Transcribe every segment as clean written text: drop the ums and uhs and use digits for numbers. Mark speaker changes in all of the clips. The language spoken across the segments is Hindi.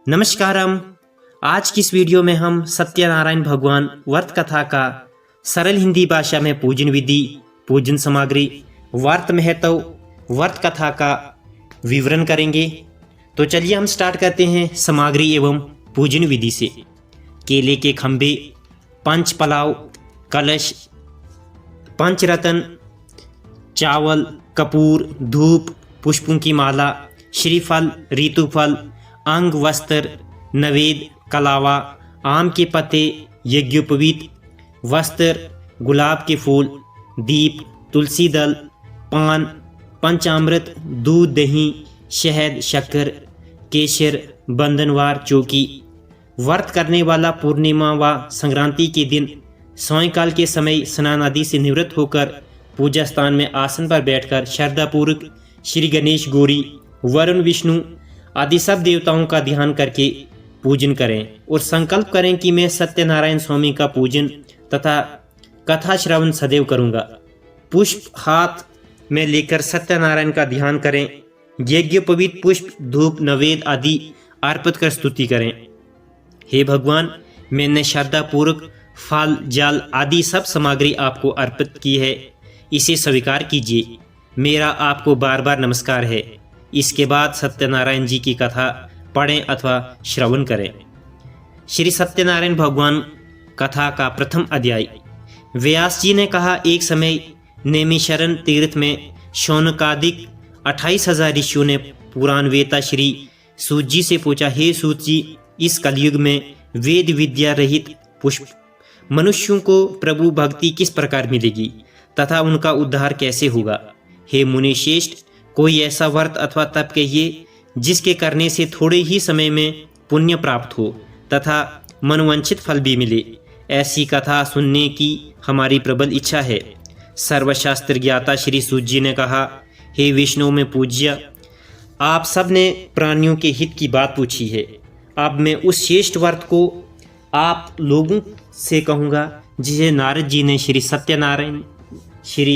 Speaker 1: नमस्कारम। आज की इस वीडियो में हम सत्यनारायण भगवान व्रत कथा का सरल हिंदी भाषा में पूजन विधि, पूजन सामग्री, व्रत महत्व, व्रत कथा का विवरण करेंगे। तो चलिए हम स्टार्ट करते हैं सामग्री एवं पूजन विधि से। केले के खंभे, पंच पलाव, कलश, पंचरत्न, चावल, कपूर, धूप, पुष्पों की माला, श्रीफल, ऋतुफल, अंग, वस्त्र, नवेद, कलावा, आम के पत्ते, यज्ञोपवीत, वस्त्र, गुलाब के फूल, दीप, तुलसी दल, पान, पंचामृत, दूध, दही, शहद, शक्कर, केसर, बंधनवार, चौकी। व्रत करने वाला पूर्णिमा व संक्रांति के दिन सायंकाल के समय स्नान आदि से निवृत्त होकर पूजा स्थान में आसन पर बैठकर श्रद्धापूर्वक श्री गणेश, गौरी, वरुण, विष्णु आदि सब देवताओं का ध्यान करके पूजन करें और संकल्प करें कि मैं सत्यनारायण स्वामी का पूजन तथा कथा श्रवण सदैव करूंगा। पुष्प हाथ में लेकर सत्यनारायण का ध्यान करें। यज्ञोपवीत पुष्प, धूप, नवेद आदि अर्पित कर स्तुति करें। हे भगवान, मैंने श्रद्धा पूर्वक फल, जल आदि सब सामग्री आपको अर्पित की है, इसे स्वीकार कीजिए। मेरा आपको बार बार नमस्कार है। इसके बाद सत्यनारायण जी की कथा पढ़ें अथवा श्रवण करें। श्री सत्यनारायण भगवान कथा का प्रथम अध्याय। व्यास जी ने कहा, एक समय नैमिषारण्य तीर्थ में शौनकादिक 28,000 ऋषियों ने पुराण वेता श्री सूत जी से पूछा, हे सूत जी, इस कलयुग में वेद विद्या रहित पुष्प मनुष्यों को प्रभु भक्ति किस प्रकार मिलेगी तथा उनका उद्धार कैसे होगा? हे मुनि श्रेष्ठ, कोई ऐसा व्रत अथवा तप कहिए जिसके करने से थोड़े ही समय में पुण्य प्राप्त हो तथा मनवांछित फल भी मिले। ऐसी कथा सुनने की हमारी प्रबल इच्छा है। सर्वशास्त्र ज्ञाता श्री सूत जी ने कहा, हे विष्णु में पूज्य, आप सब ने प्राणियों के हित की बात पूछी है। अब मैं उस श्रेष्ठ व्रत को आप लोगों से कहूँगा जिसे नारद जी ने श्री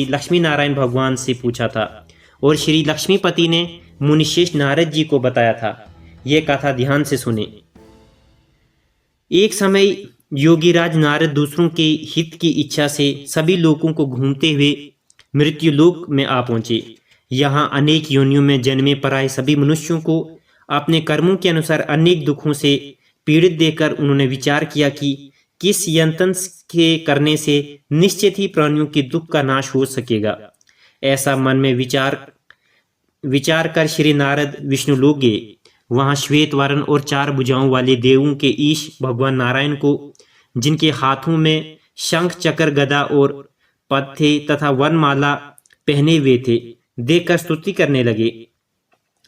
Speaker 1: लक्ष्मी नारायण भगवान से पूछा था और श्री लक्ष्मीपति ने मुनिश्रेष्ठ नारद जी को बताया था। ये कथा ध्यान से सुने। एक समय योगीराज नारद दूसरों के हित की इच्छा से सभी लोगों को घूमते हुए मृत्यु लोक में आ पहुंचे। यहाँ अनेक योनियों में जन्मे पराए सभी मनुष्यों को अपने कर्मों के अनुसार अनेक दुखों से पीड़ित देखकर उन्होंने विचार किया कि किस यंत्र के करने से निश्चित ही प्राणियों के दुख का नाश हो सकेगा। ऐसा मन में विचार कर श्री नारद विष्णु लोक गए। वहां श्वेत वर्ण और 4 भुजाओं वाले देवों के ईश भगवान नारायण को, जिनके हाथों में शंख, चक्र, गदा और पद थे तथा वनमाला पहने हुए थे, देखकर स्तुति करने लगे।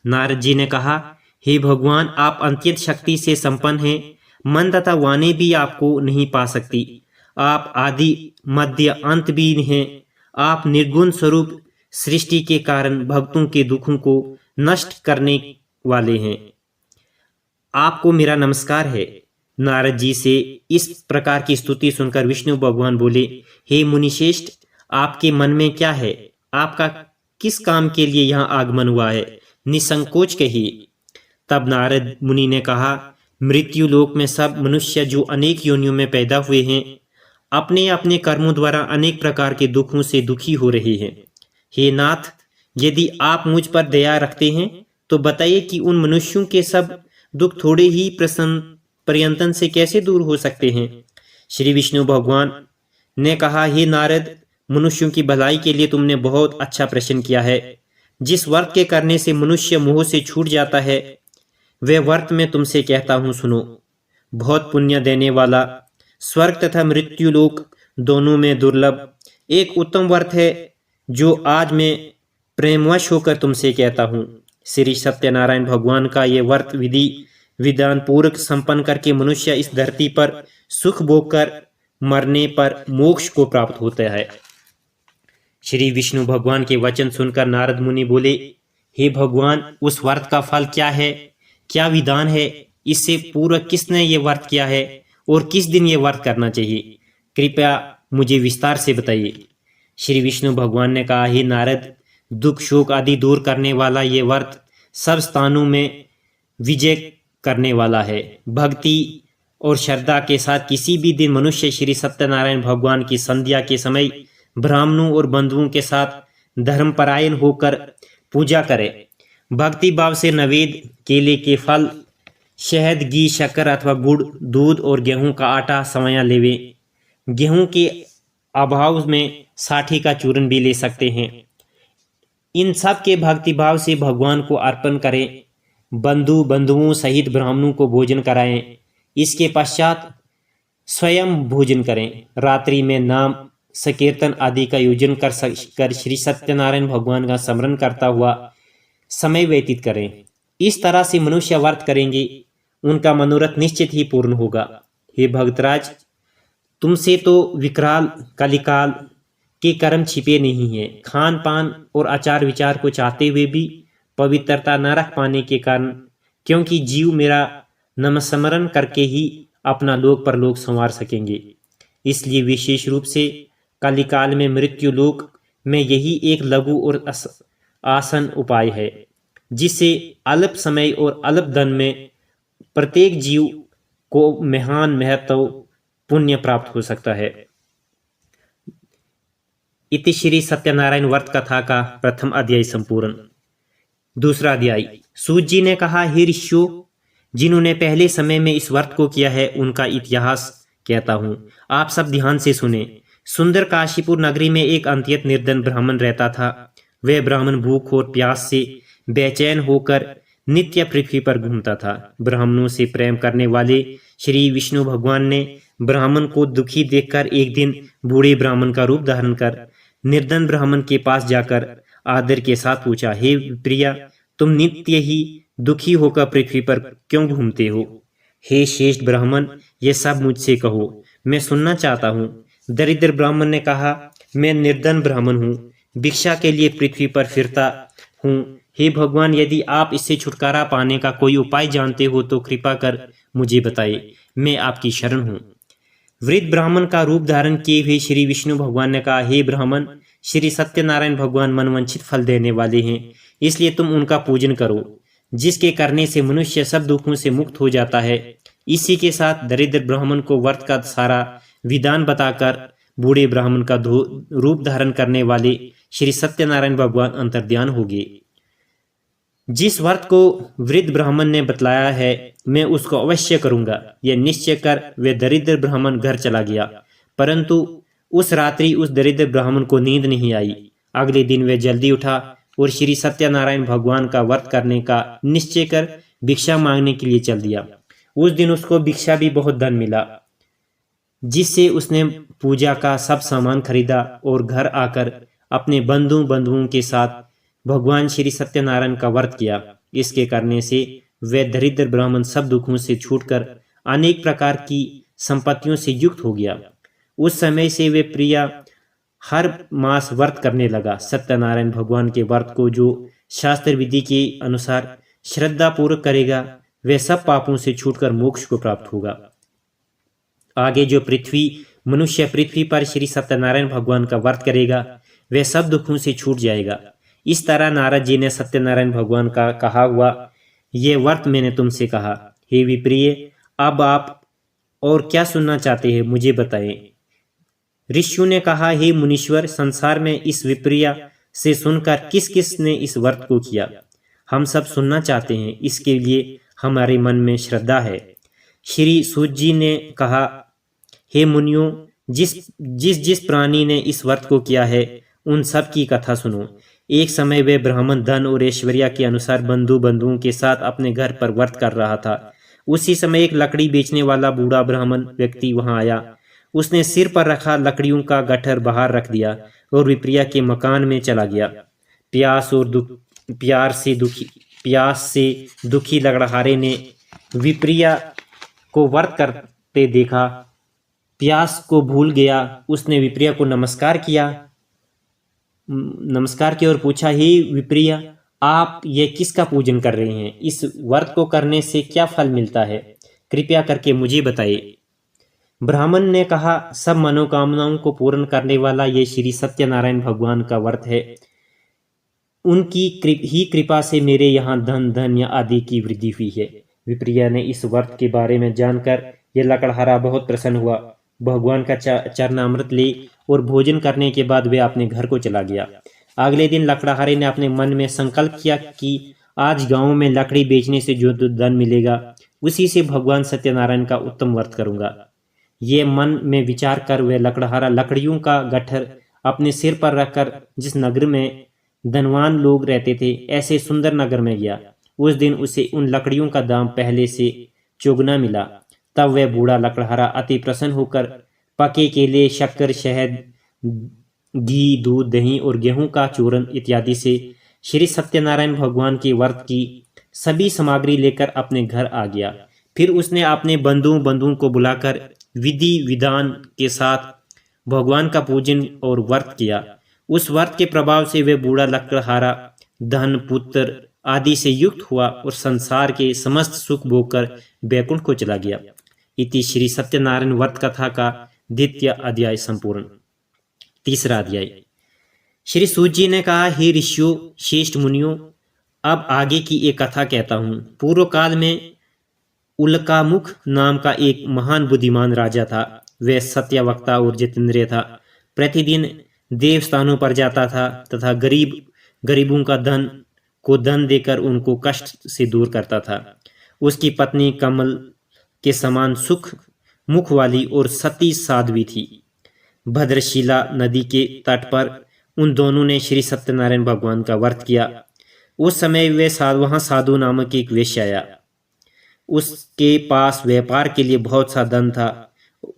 Speaker 1: नारद जी ने कहा, हे भगवान, आप अत्यंत शक्ति से संपन्न हैं। मन तथा वाणी भी आपको नहीं पा सकती। आप आदि, मध्य, अंत भी हैं। आप निर्गुण स्वरूप सृष्टि के कारण भक्तों के दुखों को नष्ट करने वाले हैं। आपको मेरा नमस्कार है। नारद जी से इस प्रकार की स्तुति सुनकर विष्णु भगवान बोले, हे मुनिश्रेष्ठ, आपके मन में क्या है? आपका किस काम के लिए यहाँ आगमन हुआ है? निसंकोच कहिए। तब नारद मुनि ने कहा, मृत्यु लोक में सब मनुष्य जो अनेक योनियों में पैदा हुए हैं, अपने अपने कर्मों द्वारा अनेक प्रकार के दुखों से दुखी हो रहे हैं। हे नाथ, यदि आप मुझ पर दया रखते हैं तो बताइए कि उन मनुष्यों के सब दुख थोड़े ही पर्यंतन से कैसे दूर हो सकते हैं? श्री विष्णु भगवान ने कहा, हे नारद, मनुष्यों की भलाई के लिए तुमने बहुत अच्छा प्रश्न किया है। जिस व्रत के करने से मनुष्य मोह से छूट जाता है, वह व्रत मैं तुमसे कहता हूँ, सुनो। बहुत पुण्य देने वाला, स्वर्ग तथा मृत्यु लोक दोनों में दुर्लभ एक उत्तम व्रत है, जो आज मैं प्रेमवश होकर तुमसे कहता हूँ। श्री सत्यनारायण भगवान का ये व्रत विधि विधान पूर्वक संपन्न करके मनुष्य इस धरती पर सुख भोग कर मरने पर मोक्ष को प्राप्त होता है। श्री विष्णु भगवान के वचन सुनकर नारद मुनि बोले, हे भगवान, उस व्रत का फल क्या है? क्या विधान है? इससे पूर्व किसने ये व्रत किया है और किस दिन ये व्रत करना चाहिए? कृपया मुझे विस्तार से बताइए। श्री विष्णु भगवान ने कहा, हे नारद, दुख, शोक आदि दूर करने वाला ये व्रत सब स्थानों में विजय करने वाला है। भक्ति और श्रद्धा के साथ किसी भी दिन मनुष्य श्री सत्यनारायण भगवान की संध्या के समय ब्राह्मणों और बंधुओं के साथ धर्मपरायण होकर पूजा करे। भक्ति भाव से नवेद, केले के फल, शहद, घी, शक्कर अथवा गुड़, दूध और गेहूं का आटा सवैया लेवे। गेहूं के अभाव में साठी का चूर्ण भी ले सकते हैं। इन सब के भक्ति भाव से भगवान को अर्पण करें। बंधुओं सहित ब्राह्मणों को भोजन कराएं। इसके पश्चात स्वयं भोजन करें। रात्रि में नाम संकीर्तन आदि का आयोजन कर श्री सत्यनारायण भगवान का स्मरण करता हुआ समय व्यतीत करें। इस तरह से मनुष्य व्रत करेंगे, उनका मनोरथ निश्चित ही पूर्ण होगा। हे भक्तराज, तुमसे तो विकराल कलिकाल के कर्म छिपे नहीं हैं। खान पान और आचार विचार को चाहते हुए भी पवित्रता न रख पाने के कारण, क्योंकि जीव मेरा नामस्मरण करके ही अपना लोक परलोक संवार सकेंगे, इसलिए विशेष रूप से कलिकाल में मृत्यु लोक में यही एक लघु और आसन उपाय है, जिससे अल्प समय और अल्प धन में प्रत्येक जीव को महान महत्व पुण्य प्राप्त हो सकता है। इति श्री सत्यनारायण व्रत कथा का प्रथम अध्याय संपूर्ण। दूसरा अध्याय। सूत जी ने कहा, हे ऋषियों, जिन्होंने पहले समय में इस व्रत को किया है उनका इतिहास कहता हूँ, आप सब ध्यान से सुने। सुंदर काशीपुर नगरी में एक अत्यंत निर्धन ब्राह्मण रहता था। वह ब्राह्मण भूख और प्यास से बेचैन होकर नित्य पृथ्वी पर घूमता था। ब्राह्मणों से प्रेम करने वाले श्री विष्णु भगवान ने ब्राह्मण को दुखी देखकर एक दिन बूढ़े ब्राह्मण का रूप धारण कर निर्धन ब्राह्मण के पास जाकर आदर के साथ पूछा, हे प्रिया, तुम नित्य ही दुखी होकर पृथ्वी पर क्यों घूमते हो? हे श्रेष्ठ ब्राह्मण, ये सब मुझसे कहो, मैं सुनना चाहता हूँ। दरिद्र ब्राह्मण ने कहा, मैं निर्धन ब्राह्मण हूँ, भिक्षा के लिए पृथ्वी पर फिरता हूँ। हे भगवान, यदि आप इससे छुटकारा पाने का कोई उपाय जानते हो तो कृपा कर मुझे बताइए, मैं आपकी शरण हूँ। वृद्ध ब्राह्मण का रूप धारण किए हुए श्री विष्णु भगवान ने कहा, हे ब्राह्मण, श्री सत्यनारायण भगवान मनवांछित फल देने वाले हैं, इसलिए तुम उनका पूजन करो, जिसके करने से मनुष्य सब दुखों से मुक्त हो जाता है। इसी के साथ दरिद्र ब्राह्मण को व्रत का सारा विधान बताकर बूढ़े ब्राह्मण का रूप धारण करने वाले श्री सत्यनारायण भगवान अंतर्ध्यान हो गए। जिस व्रत को वृद्ध ब्राह्मण ने बतलाया है, मैं उसको अवश्य करूंगा, यह निश्चय कर वे दरिद्र ब्राह्मण घर चला गया। परंतु उस रात्रि उस दरिद्र ब्राह्मण को नींद नहीं आई। अगले दिन वह जल्दी उठा और श्री सत्यनारायण भगवान का व्रत करने का निश्चय कर भिक्षा मांगने के लिए चल दिया। उस दिन उसको भिक्षा भी बहुत धन मिला, जिससे उसने पूजा का सब सामान खरीदा और घर आकर अपने बंधुओं के साथ भगवान श्री सत्यनारायण का व्रत किया। इसके करने से वह दरिद्र ब्राह्मण सब दुखों से छूटकर अनेक प्रकार की संपत्तियों से युक्त हो गया। उस समय से वे प्रिया हर मास व्रत करने लगा। सत्यनारायण भगवान के व्रत को जो शास्त्र विधि के अनुसार श्रद्धा पूर्वक करेगा, वह सब पापों से छूटकर मोक्ष को प्राप्त होगा। आगे जो मनुष्य पृथ्वी पर श्री सत्यनारायण भगवान का व्रत करेगा, वह सब दुखों से छूट जाएगा। इस तरह नारद जी ने सत्यनारायण भगवान का कहा हुआ ये व्रत मैंने तुमसे कहा। हे विप्रिय, अब आप और क्या सुनना चाहते हैं, मुझे बताएं। ऋषियों ने कहा, हे मुनीश्वर, संसार में इस विप्रिया से सुनकर किस किस ने इस व्रत को किया, हम सब सुनना चाहते हैं, इसके लिए हमारे मन में श्रद्धा है। श्री सूत जी ने कहा, हे मुनियों, जिस प्राणी ने इस व्रत को किया है उन सब की कथा सुनो। एक समय वे ब्राह्मण धन और ऐश्वर्या के अनुसार बंधुओं के साथ अपने घर पर व्रत कर रहा था। उसी समय एक लकड़ी बेचने वाला बूढ़ा ब्राह्मण व्यक्ति वहां आया। उसने सिर पर रखा लकड़ियों का गट्ठर बाहर रख दिया और विप्रिया के मकान में चला गया। प्यास से दुखी लकड़हारे ने विप्रिया को व्रत करते देखा, प्यास को भूल गया। उसने विप्रिया को नमस्कार किया और पूछा, हे विप्रिया, आप ये किसका पूजन कर रहे हैं? इस व्रत को करने से क्या फल मिलता है? कृपया करके मुझे बताइए। ब्राह्मण ने कहा, सब मनोकामनाओं को पूर्ण करने वाला ये श्री सत्यनारायण भगवान का व्रत है। उनकी ही कृपा से मेरे यहाँ धन आदि की वृद्धि हुई है। विप्रिया ने इस व्रत के बारे में जानकर यह लकड़हारा बहुत प्रसन्न हुआ। भगवान का चरणामृत ले और भोजन करने के बाद वे अपने घर को चला गया। अगले दिन लकड़हारे ने अपने मन में संकल्प किया कि आज गांव में लकड़ी बेचने से जो धन मिलेगा उसी से भगवान सत्यनारायण का उत्तम व्रत करूंगा। ये मन में विचार कर वह लकड़हारा लकड़ियों का गट्ठर अपने सिर पर रखकर जिस नगर में धनवान लोग रहते थे ऐसे सुंदर नगर में गया। उस दिन उसे उन लकड़ियों का दाम पहले से चौगुना मिला। तब वह बूढ़ा लकड़हारा अति प्रसन्न होकर पके केले, शक्कर, शहद, घी, दूध, दही और गेहूं का चूरन इत्यादि से श्री सत्यनारायण भगवान के व्रत की सभी सामग्री लेकर अपने घर आ गया। फिर उसने अपने बंधुओं को बुलाकर विधि विधान के साथ भगवान का पूजन और व्रत किया। उस व्रत के प्रभाव से वे बूढ़ा लकड़हारा धन, पुत्र आदि से युक्त हुआ और संसार के समस्त सुख भोगकर बैकुंठ को चला गया। इति श्री सत्यनारायण व्रत कथा का द्वितीय अध्याय संपूर्ण। तीसरा अध्याय। श्री सूत जी ने कहा, हे ऋषियों, श्रेष्ठ मुनियों, अब आगे की एक कथा कहता हूँ। पूर्व काल में उल्कामुख नाम का एक महान बुद्धिमान राजा था। वह सत्यवक्ता और जितेंद्रिय था। प्रतिदिन देवस्थानों पर जाता था तथा गरीबों का धन देकर उनको कष्ट से दूर करता था। उसकी पत्नी कमल के समान सुख मुख वाली और सती साध्वी थी। भद्रशिला नदी के तट पर उन दोनों ने श्री सत्यनारायण भगवान का व्रत किया। उस समय वे वहां साधु नामक एक वेश्या आया। उसके पास व्यापार के लिए बहुत सा धन था।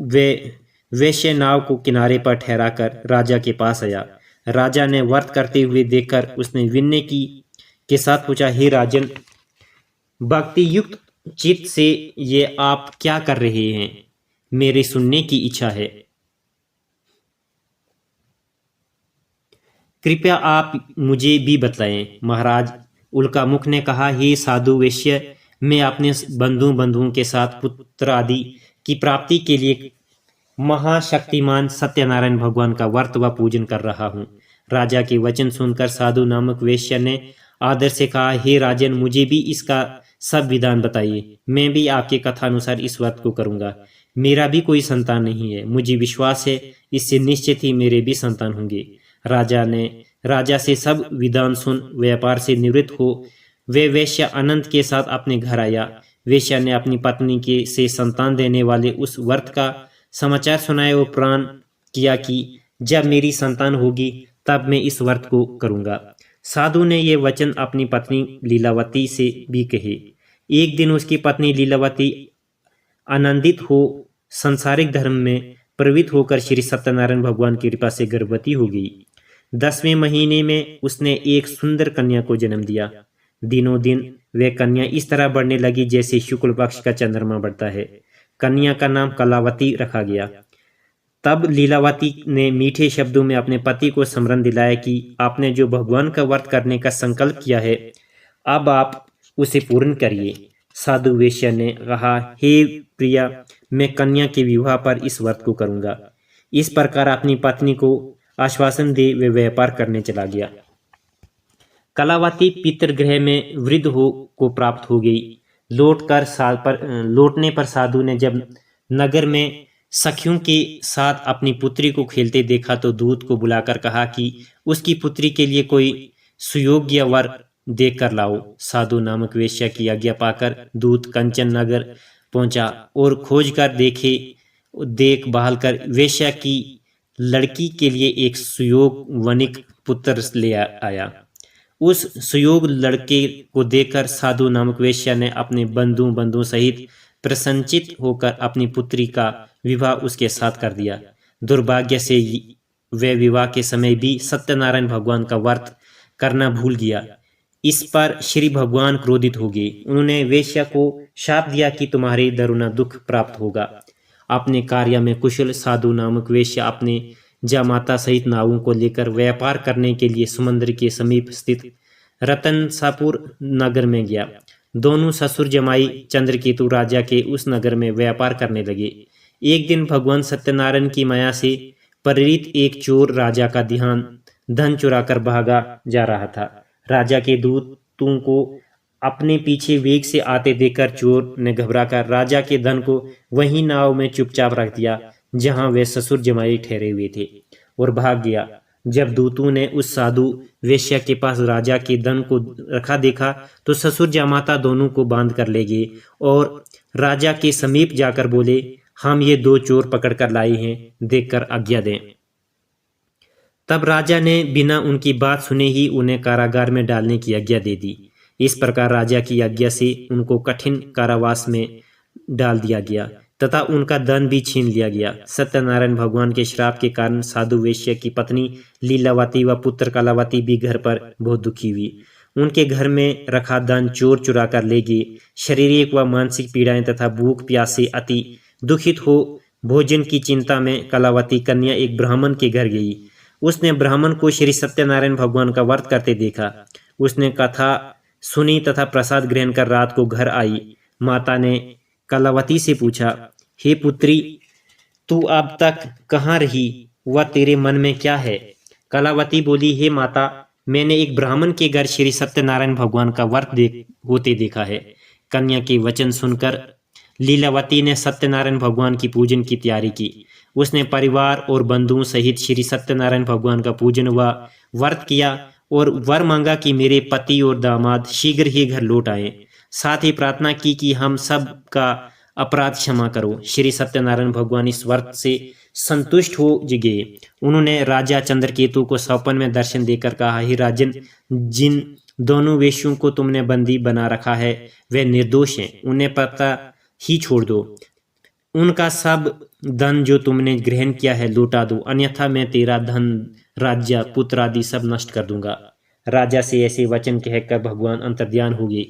Speaker 1: वे वेश्या नाव को किनारे पर ठहराकर राजा के पास आया। राजा ने व्रत करते हुए देखकर उसने विनय के साथ पूछा, हे राजन, भक्ति युक्त चित्त से ये आप क्या कर रहे हैं? मेरे सुनने की इच्छा है। कृपया आप मुझे भी बताएं। महाराज उल्कामुख ने कहा, हे साधु वेश्य, मैं अपने बंधुओं के साथ पुत्र आदि की प्राप्ति के लिए महाशक्तिमान सत्यनारायण भगवान का व्रत व पूजन कर रहा हूँ। राजा के वचन सुनकर साधु नामक वेश्या ने आदर से कहा, हे राजन, मुझे भी इसका सब विधान बताइए। मैं भी आपके कथानुसार इस व्रत को करूंगा। मेरा भी कोई संतान नहीं है। मुझे विश्वास है इससे निश्चित ही मेरे भी संतान होंगे। राजा से सब विधान सुन व्यापार से निवृत्त हो वे वेश्या अनंत के साथ अपने घर आया। वेश्या ने अपनी पत्नी के से संतान देने वाले उस व्रत का समाचार सुनाया और प्रण किया कि जब मेरी संतान होगी तब मैं इस व्रत को करूंगा। साधु ने ये वचन अपनी पत्नी लीलावती से भी कहे। एक दिन उसकी पत्नी लीलावती आनंदित हो सांसारिक धर्म में प्रवृत्त होकर श्री सत्यनारायण भगवान की कृपा से गर्भवती हो गई। 10वें महीने में उसने एक सुंदर कन्या को जन्म दिया। दिनों दिन वह कन्या इस तरह बढ़ने लगी जैसे शुक्ल पक्ष का चंद्रमा बढ़ता है। कन्या का नाम कलावती रखा गया। तब लीलावती ने मीठे शब्दों में अपने पति को स्मरण दिलाया कि आपने जो भगवान का व्रत करने का संकल्प किया है, अब आप उसे पूर्ण करिए। साधु वेश्या ने कहा, हे प्रिया, मैं कन्या के विवाह पर इस व्रत को करूंगा। इस प्रकार अपनी पत्नी को आश्वासन दे वे व्यापार करने चला गया। कलावती पितृगृह में वृद्ध को प्राप्त हो गई। लौटने पर साधु ने जब नगर में सखियों के साथ अपनी पुत्री को खेलते देखा तो दूत को बुलाकर कहा कि उसकी पुत्री के लिए कोई सुयोग्य वर देख कर लाओ। साधु नामक वेश्या की आज्ञा पाकर दूत कंचन नगर पहुंचा और खोज कर देख बहाल कर वेश्या की लड़की के लिए एक सुयोग वनिक पुत्र ले आया। उस सुयोग लड़के को देखकर साधु नामक वेश्या ने अपने बंधु सहित प्रसन्नचित होकर अपनी पुत्री का विवाह उसके साथ कर दिया। दुर्भाग्य से वह विवाह के समय भी सत्यनारायण भगवान का व्रत करना भूल गया। इस पर श्री भगवान क्रोधित हो गए। उन्होंने वेश्या को शाप दिया कि तुम्हारे दरुना दुख प्राप्त होगा। अपने कार्य में कुशल साधु नामक वेश्या अपने जामाता सहित नावों को लेकर व्यापार करने के लिए समुद्र के समीप स्थित रतनसापुर नगर में गया। दोनों ससुर जमाई चंद्रकेतु राजा के उस नगर में व्यापार करने लगे। एक दिन भगवान सत्यनारायण की माया से प्रेरित एक चोर राजा का धन चुराकर भागा जा रहा था। राजा के दूतों को अपने पीछे वेग से आते देखकर चोर ने घबराकर राजा के धन को वहीं नाव में चुपचाप रख दिया जहां वे ससुर जमाई ठहरे हुए थे और भाग गया। जब दूतों ने उस साधु वेश्या के पास राजा के धन को रखा देखा तो ससुर जमाता दोनों को बांध कर ले गए और राजा के समीप जाकर बोले, हम ये दो चोर पकड़ कर लाए हैं, देखकर आज्ञा दें। तब राजा ने बिना उनकी बात सुने ही उन्हें कारागार में डालने की आज्ञा दे दी। इस प्रकार राजा की आज्ञा से उनको कठिन कारावास में डाल दिया गया तथा उनका धन भी छीन लिया गया। सत्यनारायण भगवान के श्राप के कारण साधु वेश्या की पत्नी लीलावती व पुत्र कलावती भी घर पर बहुत दुखी हुई। उनके घर में रखा धन चोर चुरा कर ले गए। शारीरिक व मानसिक पीड़ाएं तथा भूख प्यास से अति दुखित हो भोजन की चिंता में कलावती कन्या एक ब्राह्मण के घर गई। उसने ब्राह्मण को श्री सत्यनारायण भगवान का व्रत करते देखा। उसने कथा सुनी तथा प्रसाद ग्रहण कर रात को घर आई। माता ने कलावती से पूछा, हे पुत्री, तू अब तक कहाँ रही व तेरे मन में क्या है? कलावती बोली, हे माता, मैंने एक ब्राह्मण के घर श्री सत्यनारायण भगवान का व्रत होते देखा है। कन्या के वचन सुनकर लीलावती ने सत्यनारायण भगवान की पूजन की तैयारी की। उसने परिवार और बंधुओं सहित श्री सत्यनारायण भगवान का पूजन व व्रत किया और वर मांगा कि मेरे पति और दामाद शीघ्र ही घर लौट आए। साथ ही प्रार्थना की कि हम सब का अपराध क्षमा करो। श्री सत्यनारायण भगवान इस व्रत से संतुष्ट हो गए। उन्होंने राजा चंद्रकेतु को स्वप्न में दर्शन देकर कहा, हे राजन, जिन दोनों वेश्यों को तुमने बंदी बना रखा है वे निर्दोष हैं, उन्हें पता ही छोड़ दो। उनका सब धन जो तुमने ग्रहण किया है लौटा दो, अन्यथा मैं तेरा धन, राज्य, पुत्र आदि सब नष्ट कर दूंगा। राजा से ऐसे वचन कहकर भगवान अंतर्ध्यान हो गए।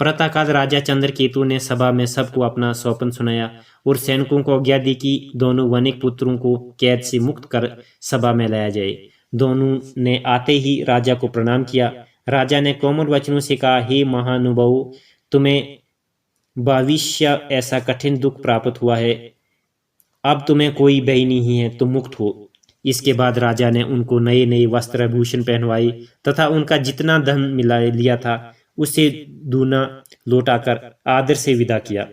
Speaker 1: प्रातःकाल राजा चंद्रकेतु ने सभा में सबको अपना स्वप्न सुनाया और सैनिकों को आज्ञा दी कि दोनों वनिक पुत्रों को कैद से मुक्त कर सभा में लाया जाए। दोनों ने आते ही राजा को प्रणाम किया। राजा ने कोमल वचनों से कहा, हे महानुभाव, तुम्हें भविष्य ऐसा कठिन दुख प्राप्त हुआ है, अब तुम्हें कोई भय नहीं है, तुम मुक्त हो। इसके बाद राजा ने उनको नए नए वस्त्र भूषण पहनवाए तथा उनका जितना धन मिला लिया था उसे दूना लौटाकर आदर से विदा किया।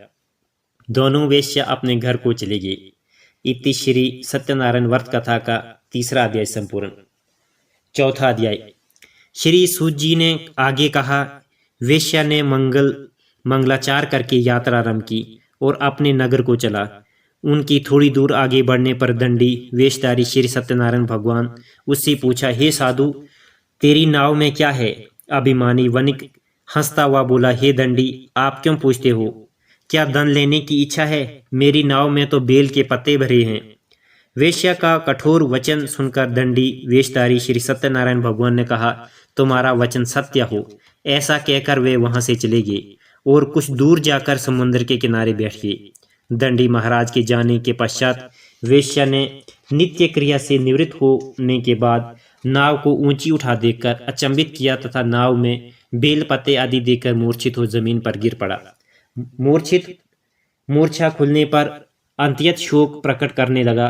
Speaker 1: दोनों वेश्या अपने घर को चले गए। इति श्री सत्यनारायण व्रत कथा का तीसरा अध्याय संपूर्ण। चौथा अध्याय। श्री सूत जी ने आगे कहा, वेश्या ने मंगलाचार करके यात्रा आरंभ की और अपने नगर को चला। उनकी थोड़ी दूर आगे बढ़ने पर दंडी वेशधारी श्री सत्यनारायण भगवान उससे पूछा, हे साधु, तेरी नाव में क्या है? अभिमानी वनिक हंसता हुआ बोला, हे दंडी, आप क्यों पूछते हो? क्या धन लेने की इच्छा है? मेरी नाव में तो बेल के पत्ते भरे हैं। वेश्या का कठोर वचन सुनकर दंडी वेशधारी श्री सत्यनारायण भगवान ने कहा, तुम्हारा वचन सत्य हो। ऐसा कहकर वे वहां से चले गए और कुछ दूर जाकर समुद्र के किनारे बैठ गए। दंडी महाराज के जाने के पश्चात वेश्या ने नित्य क्रिया से निवृत्त होने के बाद नाव को ऊंची उठा देखकर अचंभित किया तथा नाव में बेल पत्ते आदि देकर मूर्छित हो जमीन पर गिर पड़ा। मूर्छा खुलने पर अत्यंत शोक प्रकट करने लगा।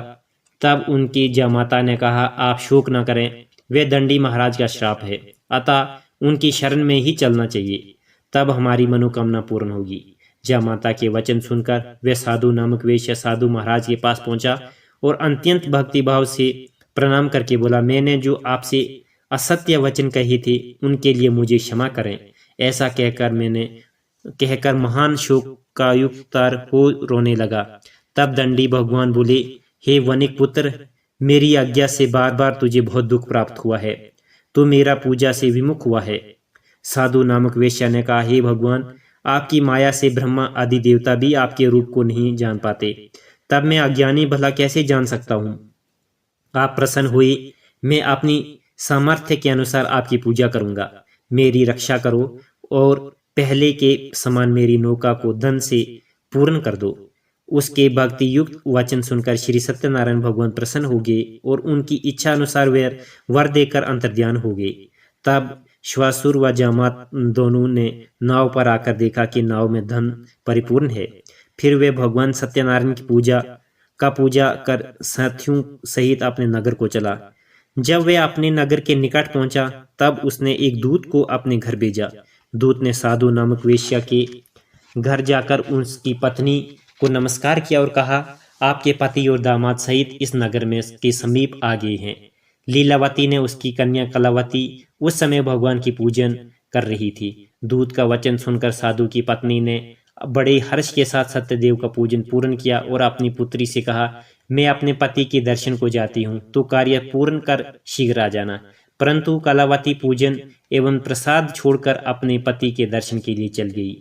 Speaker 1: तब उनकी जमाता ने कहा, आप शोक न करें, वे दंडी महाराज का श्राप है, अतः उनकी शरण में ही चलना चाहिए, तब हमारी मनोकामना पूर्ण होगी। जमाता के वचन सुनकर वे साधु नामक वेश्या साधु महाराज के पास पहुंचा और अत्यंत भक्तिभाव से प्रणाम करके बोला, मैंने जो आपसे असत्य वचन कहे थे उनके लिए मुझे क्षमा करें। ऐसा कहकर महान शोकायुक्त हो रोने लगा। तब दंडी भगवान बोले, हे वनिक पुत्र, मेरी आज्ञा से बार बार तुझे बहुत दुख प्राप्त हुआ है, तू मेरा पूजा से विमुख हुआ है। साधु नामक वेश्या ने कहा, हे भगवान, आपकी माया से ब्रह्मा आदि देवता भी आपके रूप को नहीं जान पाते, तब मैं अज्ञानी भला कैसे जान सकता हूँ? आप प्रसन्न हुए, मैं अपनी सामर्थ्य के अनुसार आपकी पूजा करूंगा। मेरी रक्षा करो और पहले के समान मेरी नौका को धन से पूर्ण कर दो। उसके भक्ति युक्त वचन सुनकर श्री सत्यनारायण भगवान प्रसन्न हो गए और उनकी इच्छा अनुसार वे वर देकर अंतर्ध्यान हो गए। तब श्वासुर व जामात दोनों ने नाव पर आकर देखा कि नाव में धन परिपूर्ण है। फिर वे भगवान सत्यनारायण की पूजा कर साथियों सहित अपने नगर को चला। जब वे अपने नगर के निकट पहुंचा तब उसने एक दूत को अपने घर भेजा। दूत ने साधु नामक वेश्या के घर जाकर उसकी पत्नी को नमस्कार किया और कहा, आपके पति और दामाद सहित इस नगर में के समीप आ गए हैं। लीलावती ने उसकी कन्या कलावती उस समय भगवान की पूजन कर रही थी। दूत का वचन सुनकर साधु की पत्नी ने बड़े हर्ष के साथ सत्यदेव का पूजन पूर्ण किया और अपनी पुत्री से कहा, मैं अपने पति के दर्शन को जाती हूँ, तो कार्य पूर्ण कर शीघ्र आ जाना। परंतु कलावती पूजन एवं प्रसाद छोड़कर अपने पति के दर्शन के लिए चल गई।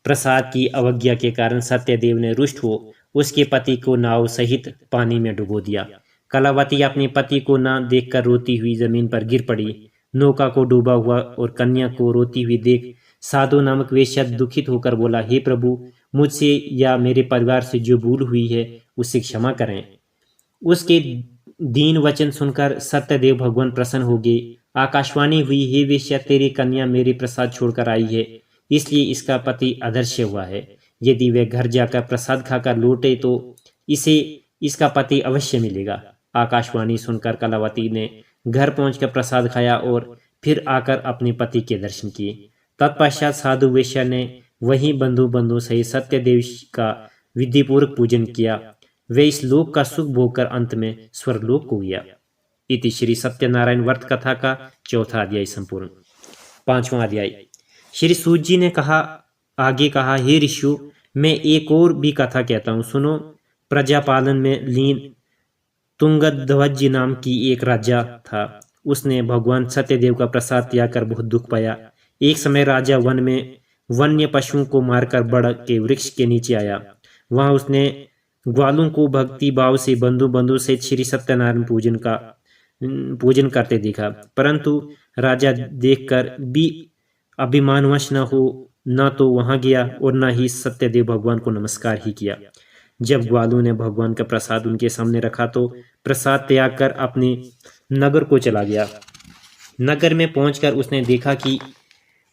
Speaker 1: प्रसाद की अवज्ञा के कारण सत्यदेव ने रुष्ट हो उसके पति को नाव सहित पानी में डुबो दिया। कलावती अपने पति को न देखकर रोती हुई जमीन पर गिर पड़ी। नौका को डूबा हुआ और कन्या को रोती हुई देख साधु नामक वेश्या दुखित होकर बोला, हे प्रभु, मुझसे या मेरे परिवार से जो भूल हुई है उसे क्षमा करें। उसके दीन वचन सुनकर सत्यदेव भगवान प्रसन्न हो गए। आकाशवाणी हुई, हे वेश्या, तेरी कन्या मेरे प्रसाद छोड़कर आई है, इसलिए इसका पति अदृश्य हुआ है। यदि वह घर जाकर प्रसाद खाकर लौटे तो इसे इसका पति अवश्य मिलेगा। आकाशवाणी सुनकर कलावती ने घर पहुंचकर प्रसाद खाया और फिर आकर अपने पति के दर्शन किए। तत्पश्चात साधु वेश्या ने वही बंधु सहित सत्यदेव का विधिपूर्वक पूजन किया। वे इस लोक का सुख भोगकर अंत में स्वर्गलोक को गया। इति श्री सत्यनारायण व्रत कथा का चौथा अध्याय संपूर्ण। पांचवा अध्याय। श्री सूत जी ने आगे कहा, हे ऋषियों, मैं एक और भी कथा कहता हूँ, सुनो। प्रजापालन में लीन तुंगध्वज नाम की एक राजा था। उसने भगवान सत्यदेव का प्रसाद त्याग कर बहुत दुख पाया। एक समय राजा वन में वन्य पशुओं को मारकर बड़ के वृक्ष के नीचे आया। वहां उसने ग्वालों को भक्ति भाव से बंधु से श्री सत्यनारायण पूजन करते देखा। परंतु राजा देखकर भी अभिमानवश न तो वहां गया और न ही सत्यदेव भगवान को नमस्कार ही किया। जब ग्वालों ने भगवान का प्रसाद उनके सामने रखा तो प्रसाद त्याग कर अपने नगर को चला गया। नगर में पहुंचकर उसने देखा कि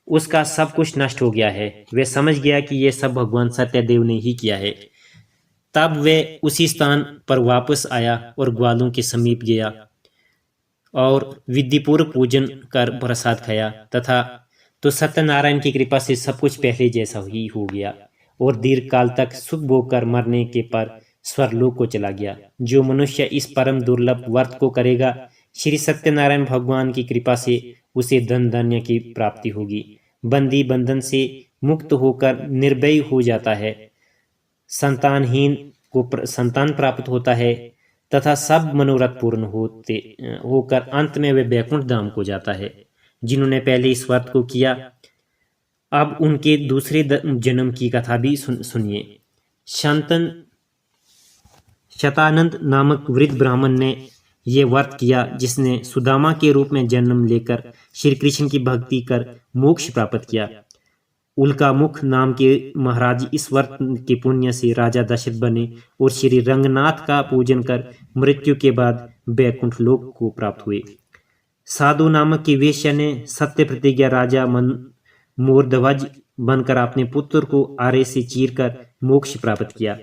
Speaker 1: उसका सब कुछ नष्ट हो गया है। वह समझ गया कि यह सब भगवान सत्यदेव ने ही किया है। तब वह उसी स्थान पर वापस आया और ग्वालों के समीप गया और विधिपूर्वक पूजन कर प्रसाद खाया तथा तो सत्यनारायण की कृपा से सब कुछ पहले जैसा ही हो गया और दीर्घ काल तक सुख भोग कर मरने के पर स्वर्गलोक को चला गया। जो मनुष्य इस परम दुर्लभ व्रत को करेगा, श्री सत्यनारायण भगवान की कृपा से उसे धन धान्य की प्राप्ति होगी। बंदी बंधन से मुक्त होकर निर्भय हो जाता है। संतानहीन को संतान प्राप्त होता है तथा सब मनोरथ पूर्ण होकर अंत में वे बैकुंठ धाम को जाता है। जिन्होंने पहले इस व्रत को किया, अब उनके दूसरे जन्म की कथा भी सुनिए। शतानंद नामक वृद्ध ब्राह्मण ने यह व्रत किया, जिसने सुदामा के रूप में जन्म लेकर श्री कृष्ण की भक्ति कर मोक्ष प्राप्त किया। उल्कामुख नाम के महाराज इस व्रत के पुण्य से राजा दशरथ बने और श्री रंगनाथ का पूजन कर मृत्यु के बाद बैकुंठ लोक को प्राप्त हुए। साधु नामक की वेश्या ने सत्य प्रतिज्ञा राजा मोरध्वज बनकर अपने पुत्र को आरे से चीरकर मोक्ष प्राप्त किया।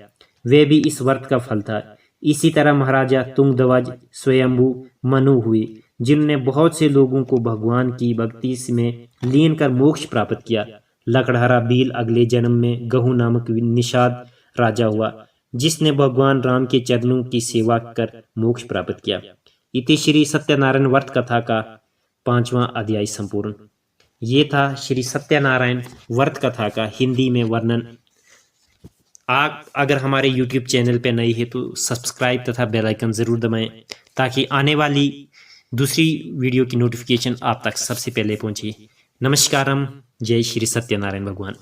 Speaker 1: वे भी इस व्रत का फल था। इसी तरह महाराजा तुंगध्वज स्वयंभू मनु हुए, जिन्होंने बहुत से लोगों को भगवान की भक्ति में लीन कर मोक्ष प्राप्त किया। लकड़हारा भील अगले जन्म में गहू नामक निषाद राजा हुआ, जिसने भगवान राम के चरणों की सेवा कर मोक्ष प्राप्त किया। इति श्री सत्यनारायण व्रत कथा का पांचवा अध्याय संपूर्ण। ये था श्री सत्यनारायण व्रत कथा का हिंदी में वर्णन। आप अगर हमारे YouTube चैनल पे नए हैं तो सब्सक्राइब तथा बेल आइकन ज़रूर दबाएं, ताकि आने वाली दूसरी वीडियो की नोटिफिकेशन आप तक सबसे पहले पहुंचे। नमस्कारम। जय श्री सत्यनारायण भगवान।